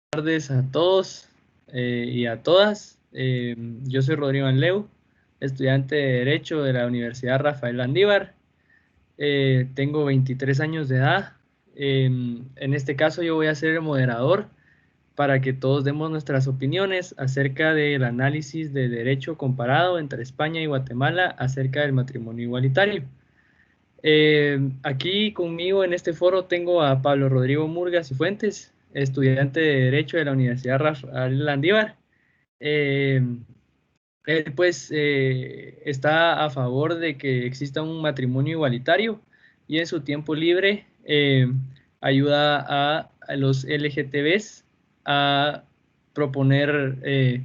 Tardes a todos y a todas. Yo soy Rodrigo Anleu, estudiante de Derecho de la Universidad Rafael Landívar. Tengo 23 años de edad. En este caso yo voy a ser el moderador para que todos demos nuestras opiniones acerca del análisis de derecho comparado entre España y Guatemala acerca del matrimonio igualitario. Aquí conmigo en este foro tengo a Pablo Rodrigo Murgas y Fuentes, estudiante de Derecho de la Universidad Rafael Landívar. Eh, Él pues está a favor de que exista un matrimonio igualitario y en su tiempo libre ayuda a los LGTBs a proponer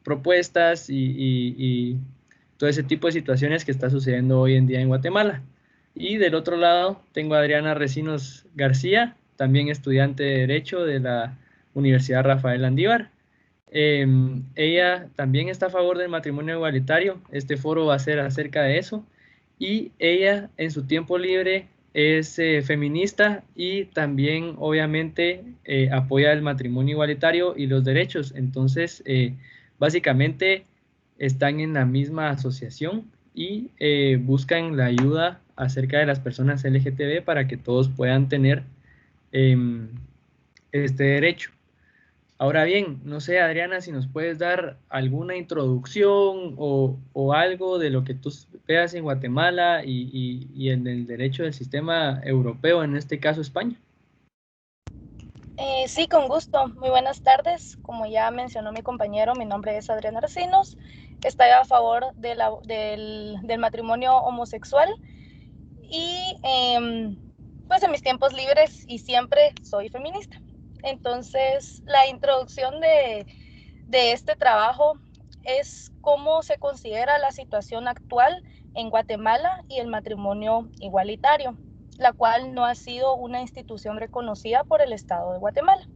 propuestas y todo ese tipo de situaciones que está sucediendo hoy en día en Guatemala. Y del otro lado tengo a Adriana Recinos García, también estudiante de Derecho de la Universidad Rafael Landívar. Ella también está a favor del matrimonio igualitario. Este foro va a ser acerca de eso. Y ella en su tiempo libre es feminista y también obviamente apoya el matrimonio igualitario y los derechos. Entonces, básicamente están en la misma asociación y buscan la ayuda acerca de las personas LGTB para que todos puedan tener este derecho. Ahora bien, no sé, Adriana, si nos puedes dar alguna introducción o algo de lo que tú veas en Guatemala y en el derecho del sistema europeo, en este caso España. Sí, con gusto. Muy buenas tardes. Como ya mencionó mi compañero, mi nombre es Adriana Arcinos. Estoy a favor del matrimonio homosexual y pues en mis tiempos libres y siempre soy feminista. Entonces, la introducción de este trabajo es cómo se considera la situación actual en Guatemala y el matrimonio igualitario, la cual no ha sido una institución reconocida por el Estado de Guatemala.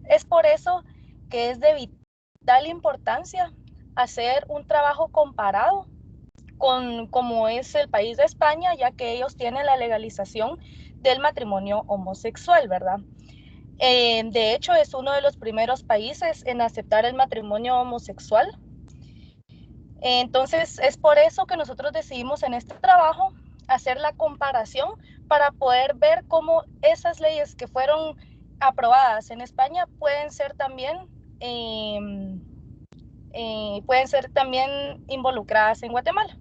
Es por eso que es de vital importancia hacer un trabajo comparado con como es el país de España, ya que ellos tienen la legalización del matrimonio homosexual, ¿verdad? De hecho, es uno de los primeros países en aceptar el matrimonio homosexual. Entonces, es por eso que nosotros decidimos en este trabajo hacer la comparación para poder ver cómo esas leyes que fueron aprobadas en España pueden ser también involucradas en Guatemala.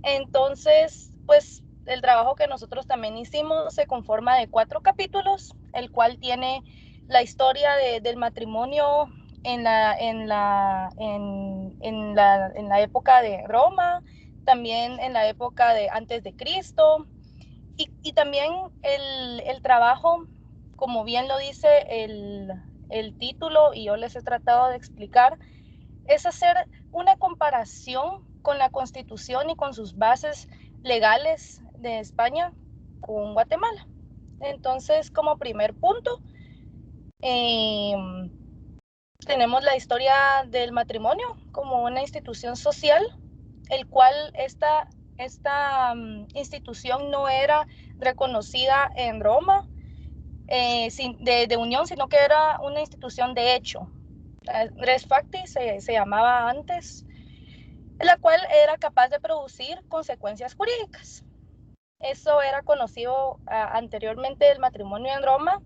Entonces, pues el trabajo que nosotros también hicimos se conforma de 4 capítulos, el cual tiene la historia del matrimonio en la época de Roma, también en la época de antes de Cristo, y también el trabajo, como bien lo dice el título, y yo les he tratado de explicar, es hacer una comparación con la Constitución y con sus bases legales de España con Guatemala. Entonces, como primer punto, eh, tenemos la historia del matrimonio como una institución social, el cual esta institución no era reconocida en Roma de unión, sino que era una institución de hecho. Res facti se llamaba antes, la cual era capaz de producir consecuencias jurídicas. Eso era conocido anteriormente del matrimonio en Roma,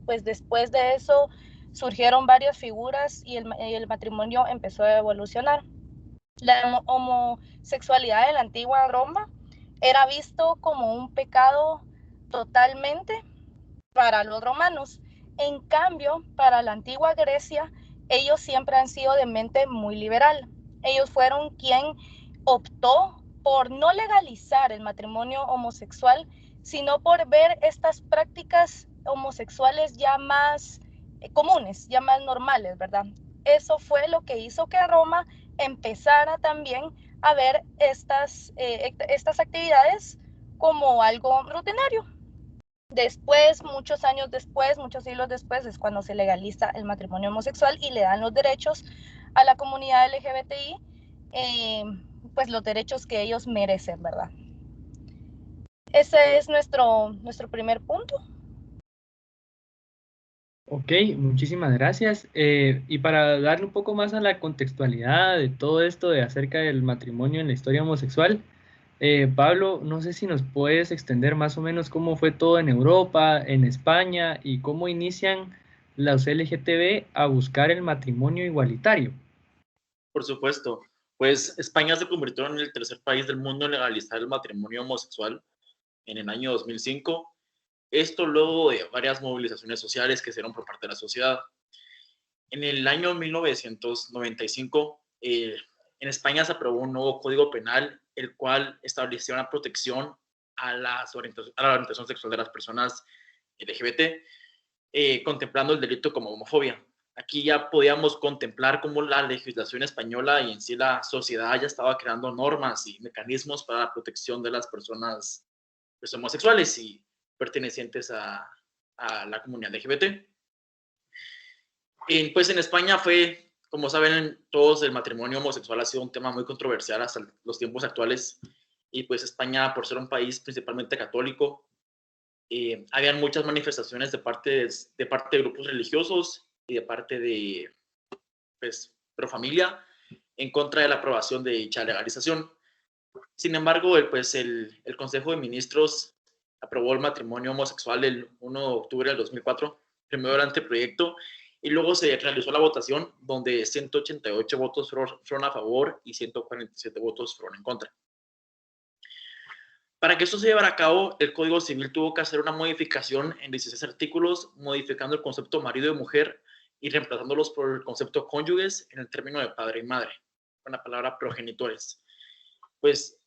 pues después de eso surgieron varias figuras y el matrimonio empezó a evolucionar. La homosexualidad en la antigua Roma era visto como un pecado totalmente para los romanos. En cambio, para la antigua Grecia, ellos siempre han sido de mente muy liberal. Ellos fueron quien optó por no legalizar el matrimonio homosexual, sino por ver estas prácticas homosexuales ya más comunes, ya más normales, ¿verdad? Eso fue lo que hizo que Roma empezara también a ver estas actividades como algo rutinario. Después, muchos años después, muchos siglos después, es cuando se legaliza el matrimonio homosexual y le dan los derechos a la comunidad LGBTI, pues los derechos que ellos merecen, ¿verdad? Ese es nuestro primer punto. Ok, muchísimas gracias. Y para darle un poco más a la contextualidad de todo esto de acerca del matrimonio en la historia homosexual, Pablo, no sé si nos puedes extender más o menos cómo fue todo en Europa, en España y cómo inician los LGTB a buscar el matrimonio igualitario. Por supuesto, pues España se convirtió en el tercer país del mundo en legalizar el matrimonio homosexual en el año 2005. Esto luego de varias movilizaciones sociales que se dieron por parte de la sociedad. En el año 1995, en España se aprobó un nuevo código penal, el cual establecía una protección a la orientación sexual de las personas LGBT, contemplando el delito como homofobia. Aquí ya podíamos contemplar cómo la legislación española y en sí la sociedad ya estaba creando normas y mecanismos para la protección de las personas pues, homosexuales y pertenecientes a la comunidad LGBT. Pues en España fue, como saben todos, el matrimonio homosexual ha sido un tema muy controversial hasta los tiempos actuales. Y pues España, por ser un país principalmente católico, habían muchas manifestaciones de parte de grupos religiosos y de parte de, pues, pro familia en contra de la aprobación de dicha legalización. Sin embargo, el Consejo de Ministros aprobó el matrimonio homosexual el 1 de octubre del 2004, primero el anteproyecto, y luego se realizó la votación donde 188 votos fueron a favor y 147 votos fueron en contra. Para que esto se llevara a cabo, el Código Civil tuvo que hacer una modificación en 16 artículos, modificando el concepto marido y mujer y reemplazándolos por el concepto cónyuges en el término de padre y madre, con la palabra progenitores. Pues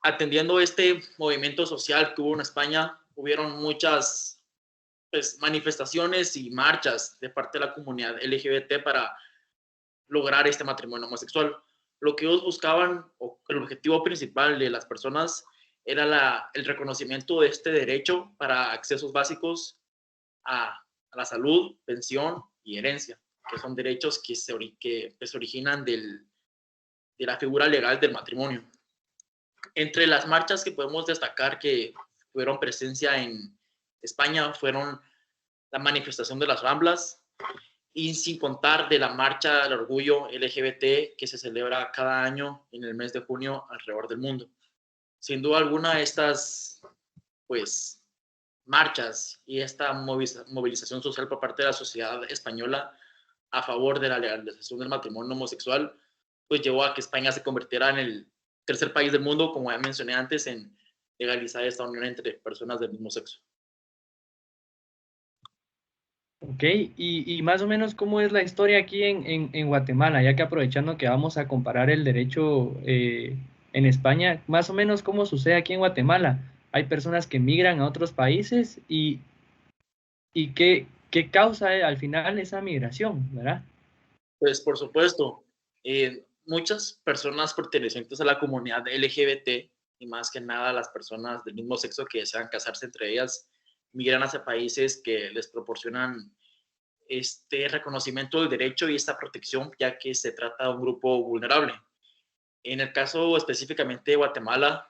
atendiendo este movimiento social que hubo en España, hubieron muchas pues, manifestaciones y marchas de parte de la comunidad LGBT para lograr este matrimonio homosexual. Lo que ellos buscaban, o el objetivo principal de las personas, era el reconocimiento de este derecho para accesos básicos a la salud, pensión y herencia, que son derechos que se originan de la figura legal del matrimonio. Entre las marchas que podemos destacar que tuvieron presencia en España fueron la manifestación de las Ramblas y sin contar de la Marcha del Orgullo LGBT que se celebra cada año en el mes de junio alrededor del mundo. Sin duda alguna, estas pues, marchas y esta movilización social por parte de la sociedad española a favor de la legalización del matrimonio homosexual, pues llevó a que España se convirtiera en el tercer país del mundo, como ya mencioné antes, en legalizar esta unión entre personas del mismo sexo. Ok, y más o menos cómo es la historia aquí en Guatemala, ya que aprovechando que vamos a comparar el derecho en España, más o menos cómo sucede aquí en Guatemala. Hay personas que migran a otros países y qué causa al final esa migración, ¿verdad? Pues por supuesto, muchas personas pertenecientes a la comunidad LGBT y más que nada las personas del mismo sexo que desean casarse entre ellas, migran hacia países que les proporcionan este reconocimiento del derecho y esta protección, ya que se trata de un grupo vulnerable. En el caso específicamente de Guatemala,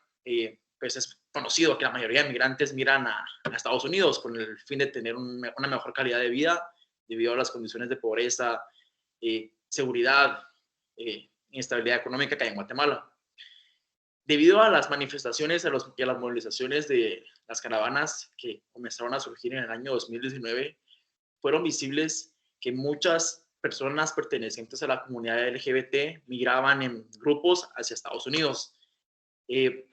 pues es conocido que la mayoría de migrantes migran a Estados Unidos con el fin de tener una mejor calidad de vida debido a las condiciones de pobreza, seguridad, inestabilidad económica que hay en Guatemala. Debido a las manifestaciones y a las movilizaciones de las caravanas que comenzaron a surgir en el año 2019, fueron visibles que muchas personas pertenecientes a la comunidad LGBT migraban en grupos hacia Estados Unidos.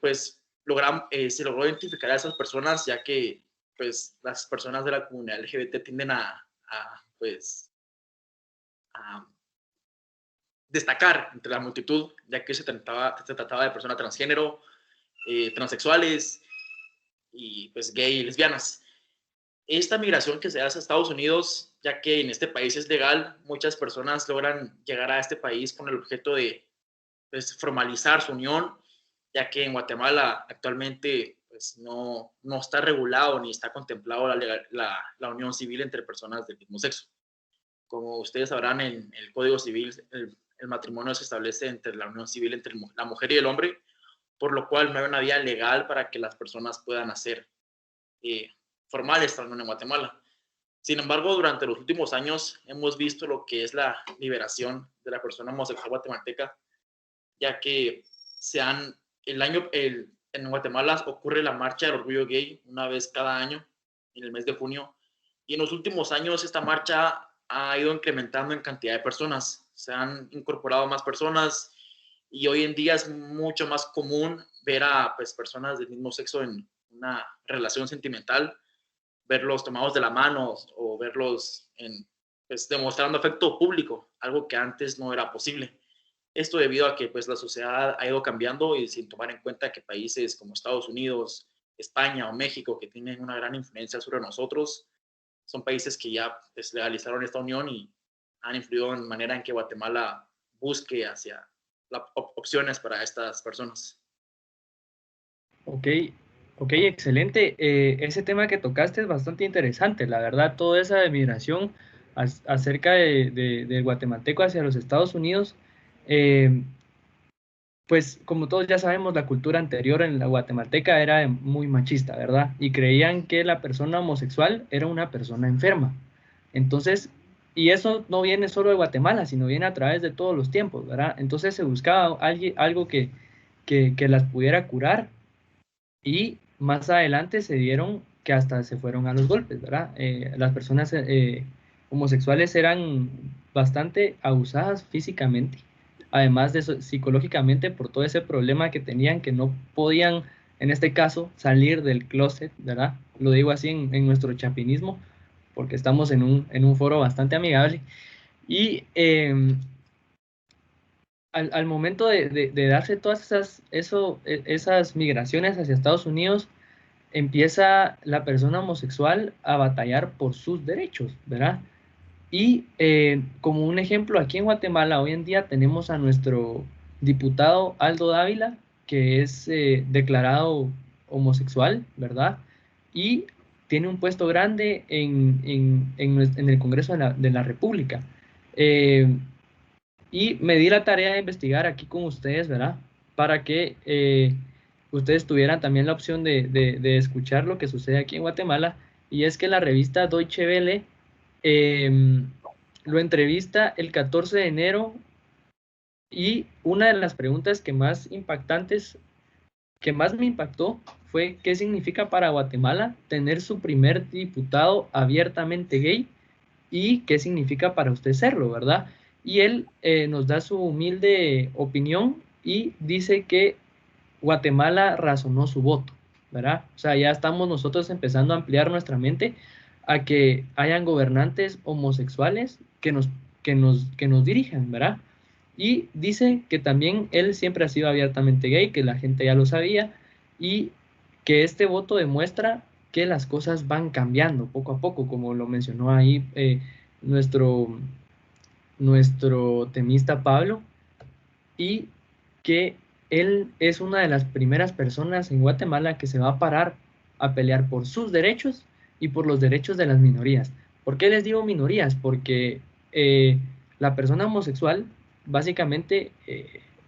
Pues se logró identificar a esas personas, ya que pues, las personas de la comunidad LGBT tienden pues, a destacar entre la multitud, ya que se trataba de personas transgénero, transexuales y pues gay y lesbianas. Esta migración que se hace a Estados Unidos, ya que en este país es legal, muchas personas logran llegar a este país con el objeto de pues, formalizar su unión, ya que en Guatemala actualmente pues, no está regulado ni está contemplado la unión civil entre personas del mismo sexo. Como ustedes sabrán, en el Código Civil el matrimonio se establece entre la unión civil entre la mujer y el hombre, por lo cual no hay una vía legal para que las personas puedan hacer formal esta unión en Guatemala. Sin embargo, durante los últimos años hemos visto lo que es la liberación de la persona homosexual guatemalteca, ya que en Guatemala ocurre la Marcha del Orgullo Gay una vez cada año, en el mes de junio, y en los últimos años esta marcha ha ido incrementando en cantidad de personas. Se han incorporado más personas y hoy en día es mucho más común ver a pues, personas del mismo sexo en una relación sentimental, verlos tomados de la mano o verlos pues, demostrando afecto público, algo que antes no era posible. Esto debido a que pues, la sociedad ha ido cambiando y sin tomar en cuenta que países como Estados Unidos, España o México, que tienen una gran influencia sobre nosotros, son países que ya pues, legalizaron esta unión y han influido en manera en que Guatemala busque hacia opciones para estas personas. Ok, ok, excelente. Ese tema que tocaste es bastante interesante, la verdad, toda esa migración acerca del guatemalteco hacia los Estados Unidos, eh, pues como todos ya sabemos, la cultura anterior en la guatemalteca era muy machista, ¿verdad? Y creían que la persona homosexual era una persona enferma. Entonces, y eso no viene solo de Guatemala, sino viene a través de todos los tiempos, ¿verdad? Entonces se buscaba algo que las pudiera curar y más adelante se dieron que hasta se fueron a los golpes, ¿verdad? Las personas homosexuales eran bastante abusadas físicamente, además de eso, psicológicamente por todo ese problema que tenían, que no podían, en este caso, salir del closet, ¿verdad? Lo digo así en nuestro chapinismo, porque estamos en un foro bastante amigable. Y al momento de darse todas esas migraciones hacia Estados Unidos, empieza la persona homosexual a batallar por sus derechos, ¿verdad? Y como un ejemplo, aquí en Guatemala hoy en día tenemos a nuestro diputado Aldo Dávila, que es declarado homosexual, ¿verdad? Y tiene un puesto grande en el Congreso de la República. Y me di la tarea de investigar aquí con ustedes, ¿verdad? Para que ustedes tuvieran también la opción de escuchar lo que sucede aquí en Guatemala. Y es que la revista Deutsche Welle lo entrevista el 14 de enero y una de las preguntas que más impactantes, que más me impactó fue qué significa para Guatemala tener su primer diputado abiertamente gay y qué significa para usted serlo, ¿verdad? Y él nos da su humilde opinión y dice que Guatemala razonó su voto, ¿verdad? O sea, ya estamos nosotros empezando a ampliar nuestra mente a que hayan gobernantes homosexuales que nos dirijan, ¿verdad? Y dice que también él siempre ha sido abiertamente gay, que la gente ya lo sabía, y que este voto demuestra que las cosas van cambiando poco a poco, como lo mencionó ahí nuestro, nuestro temista Pablo, y que él es una de las primeras personas en Guatemala que se va a parar a pelear por sus derechos y por los derechos de las minorías. ¿Por qué les digo minorías? Porque la persona homosexual básicamente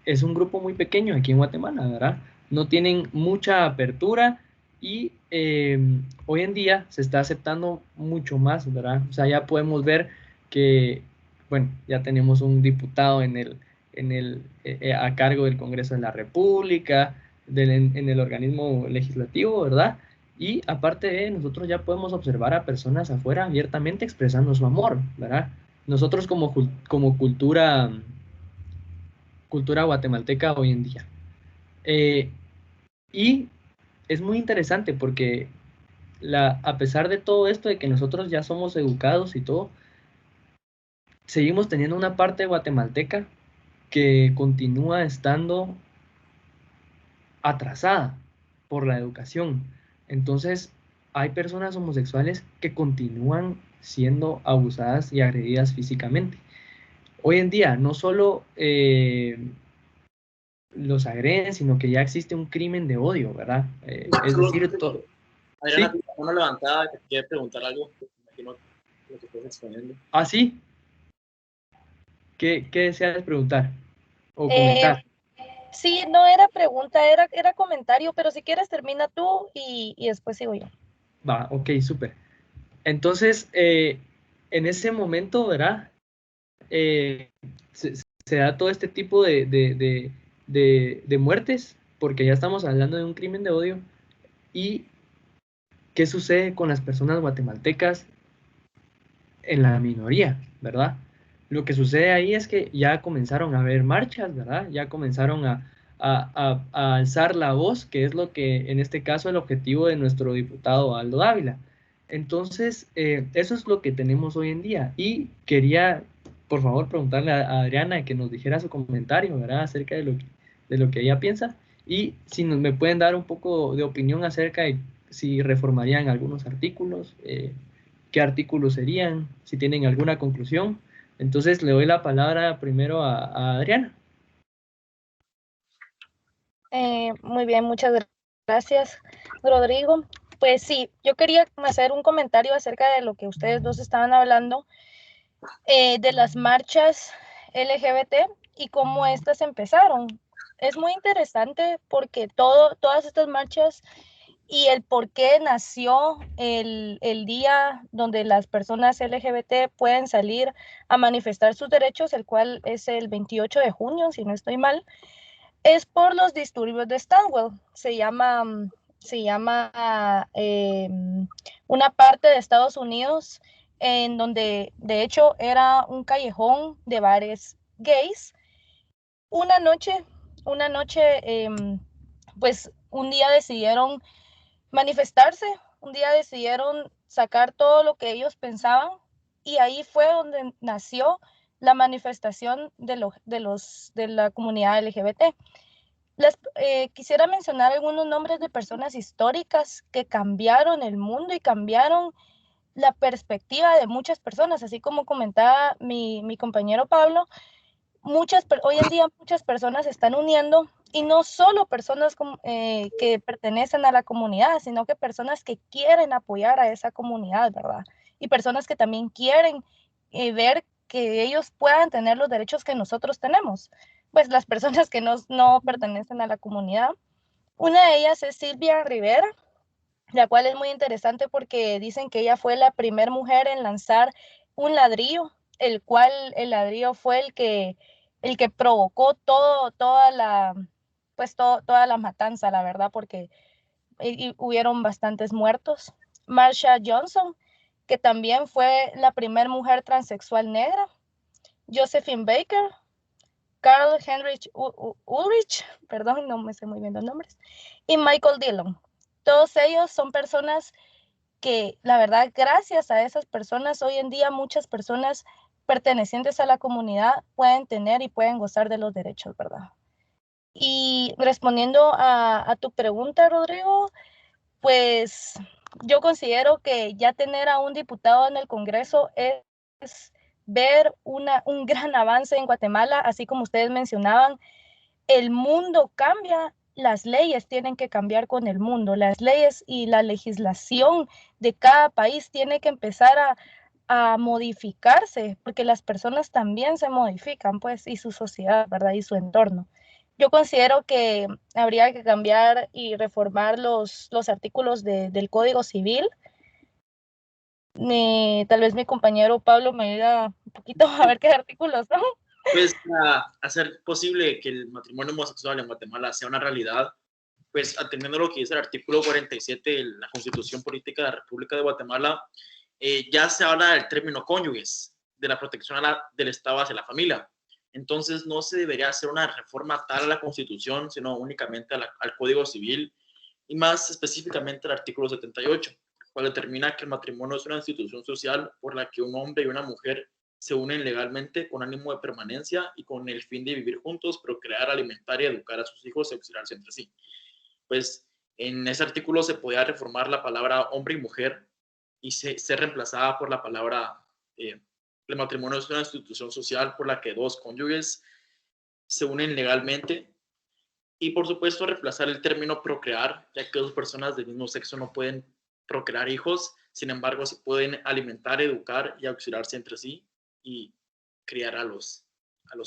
es un grupo muy pequeño aquí en Guatemala, ¿verdad? No tienen mucha apertura y hoy en día se está aceptando mucho más, ¿verdad? O sea, ya podemos ver que, bueno, ya tenemos un diputado a cargo del Congreso de la República, en el organismo legislativo, ¿verdad? Y aparte de nosotros ya podemos observar a personas afuera abiertamente expresando su amor, ¿verdad? Nosotros como cultura guatemalteca hoy en día. Y es muy interesante porque a pesar de todo esto, de que nosotros ya somos educados y todo, seguimos teniendo una parte guatemalteca que continúa estando atrasada por la educación. Entonces, hay personas homosexuales que continúan siendo abusadas y agredidas físicamente. Hoy en día, no solo los agreden, sino que ya existe un crimen de odio, ¿verdad? Es decir, Adriana, ¿sí? Una levantada que te quiere preguntar algo, imagino lo que estás exponiendo. ¿Ah, sí? ¿Qué deseas preguntar o comentar? Sí, no era pregunta, era comentario, pero si quieres termina tú y después sigo yo. Va, ok, súper. Entonces, en ese momento, ¿verdad? Se da todo este tipo de muertes, porque ya estamos hablando de un crimen de odio. ¿Y qué sucede con las personas guatemaltecas en la minoría, verdad? Lo que sucede ahí es que ya comenzaron a haber marchas, ¿verdad? Ya comenzaron a alzar la voz, que es lo que en este caso el objetivo de nuestro diputado Aldo Dávila. Entonces, eso es lo que tenemos hoy en día. Y quería, por favor, preguntarle a Adriana que nos dijera su comentario, ¿verdad? Acerca de lo que ella piensa. Y si me pueden dar un poco de opinión acerca de si reformarían algunos artículos, qué artículos serían, si tienen alguna conclusión. Entonces le doy la palabra primero a Adriana. Muy bien, muchas gracias, Rodrigo. Pues sí, yo quería hacer un comentario acerca de lo que ustedes dos estaban hablando, de las marchas LGBT y cómo estas empezaron. Es muy interesante porque todas estas marchas y el por qué nació el día donde las personas LGBT pueden salir a manifestar sus derechos, el cual es el 28 de junio, si no estoy mal, es por los disturbios de Stonewall. Se llama una parte de Estados Unidos en donde de hecho era un callejón de bares gays. Una noche, una noche, pues un día decidieron manifestarse, un día decidieron sacar todo lo que ellos pensaban y ahí fue donde nació la manifestación de la comunidad LGBT. Quisiera mencionar algunos nombres de personas históricas que cambiaron el mundo y cambiaron la perspectiva de muchas personas, así como comentaba mi compañero Pablo. Hoy en día muchas personas se están uniendo y no solo personas que pertenecen a la comunidad, sino que personas que quieren apoyar a esa comunidad, ¿verdad? Y personas que también quieren ver que ellos puedan tener los derechos que nosotros tenemos, pues las personas que no pertenecen a la comunidad. Una de ellas es Silvia Rivera, la cual es muy interesante porque dicen que ella fue la primera mujer en lanzar un ladrillo, el cual el ladrillo fue el que provocó toda la matanza, la verdad, porque hubieron bastantes muertos. Marsha Johnson, que también fue la primera mujer transexual negra. Josephine Baker, Carl Heinrich Ulrich, perdón, no me sé muy bien los nombres, y Michael Dillon. Todos ellos son personas que, la verdad, gracias a esas personas, hoy en día muchas personas pertenecientes a la comunidad pueden tener y pueden gozar de los derechos, ¿verdad? Y respondiendo a tu pregunta, Rodrigo, pues yo considero que ya tener a un diputado en el Congreso es ver un gran avance en Guatemala, así como ustedes mencionaban, el mundo cambia, las leyes tienen que cambiar con el mundo, las leyes y la legislación de cada país tiene que empezar a modificarse, porque las personas también se modifican, pues, y su sociedad, ¿verdad? Y su entorno. Yo considero que habría que cambiar y reformar los artículos del Código Civil. Tal vez mi compañero Pablo me diga un poquito a ver qué artículos son. Pues para hacer posible que el matrimonio homosexual en Guatemala sea una realidad, pues atendiendo lo que dice el artículo 47 de la Constitución Política de la República de Guatemala, ya se habla del término cónyuges, de la protección del Estado hacia la familia. Entonces no se debería hacer una reforma tal a la Constitución, sino únicamente al Código Civil y más específicamente al artículo 78, cual determina que el matrimonio es una institución social por la que un hombre y una mujer se unen legalmente con ánimo de permanencia y con el fin de vivir juntos, procrear, alimentar y educar a sus hijos y auxiliarse entre sí. Pues en ese artículo se podía reformar la palabra hombre y mujer y ser reemplazada por la palabra el matrimonio es una institución social por la que dos cónyuges se unen legalmente y por supuesto reemplazar el término procrear, ya que dos personas del mismo sexo no pueden procrear hijos, sin embargo se pueden alimentar, educar y auxiliarse entre sí y criar a los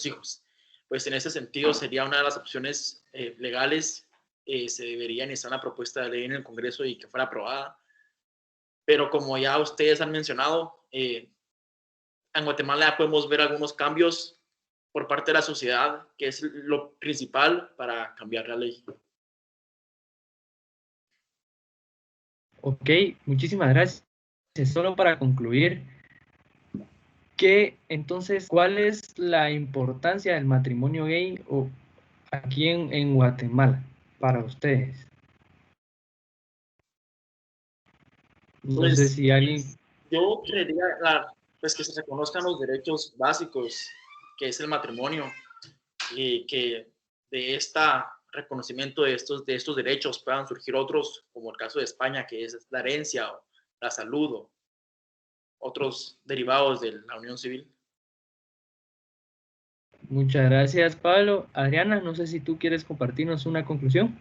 hijos. Pues en ese sentido sería una de las opciones legales. Se debería iniciar una propuesta de ley en el Congreso y que fuera aprobada. pero como ya ustedes han mencionado, en Guatemala ya podemos ver algunos cambios por parte de la sociedad, que es lo principal para cambiar la ley. Ok, muchísimas gracias. Solo para concluir, ¿cuál es la importancia del matrimonio gay aquí en Guatemala para ustedes? No sé Pues si alguien... yo creería pues que se reconozcan los derechos básicos, que es el matrimonio, y que de este reconocimiento de estos derechos puedan surgir otros, como el caso de España, que es la herencia, o la salud, o otros derivados de la unión civil. Muchas gracias, Pablo. Adriana, no sé si tú quieres compartirnos una conclusión.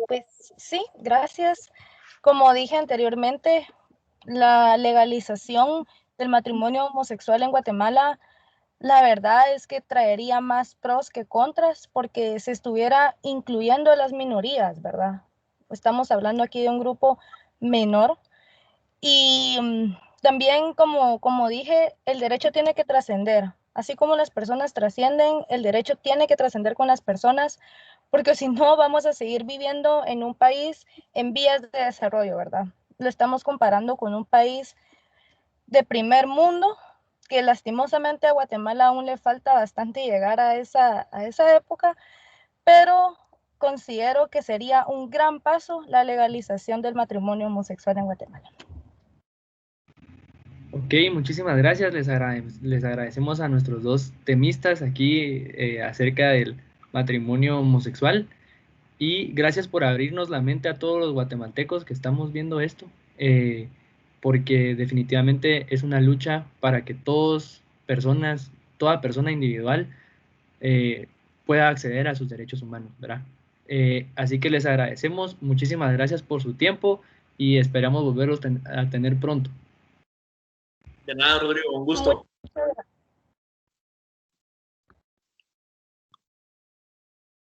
Pues sí, gracias. Como dije anteriormente, la legalización del matrimonio homosexual en Guatemala, la verdad es que traería más pros que contras porque se estuviera incluyendo a las minorías, ¿verdad? Estamos hablando aquí de un grupo menor y también, como dije, el derecho tiene que trascender. Así como las personas trascienden, el derecho tiene que trascender con las personas, porque si no vamos a seguir viviendo en un país en vías de desarrollo, ¿verdad? Lo estamos comparando con un país de primer mundo, que lastimosamente a Guatemala aún le falta bastante llegar a esa época, pero considero que sería un gran paso la legalización del matrimonio homosexual en Guatemala. Ok, muchísimas gracias. Les agradecemos a nuestros dos temistas aquí acerca del matrimonio homosexual y gracias por abrirnos la mente a todos los guatemaltecos que estamos viendo esto, porque definitivamente es una lucha para que toda persona individual eh, pueda acceder a sus derechos humanos, ¿verdad? Así que les agradecemos, muchísimas gracias por su tiempo y esperamos volverlos a tener pronto. De nada, Rodrigo, un gusto. Muchas gracias.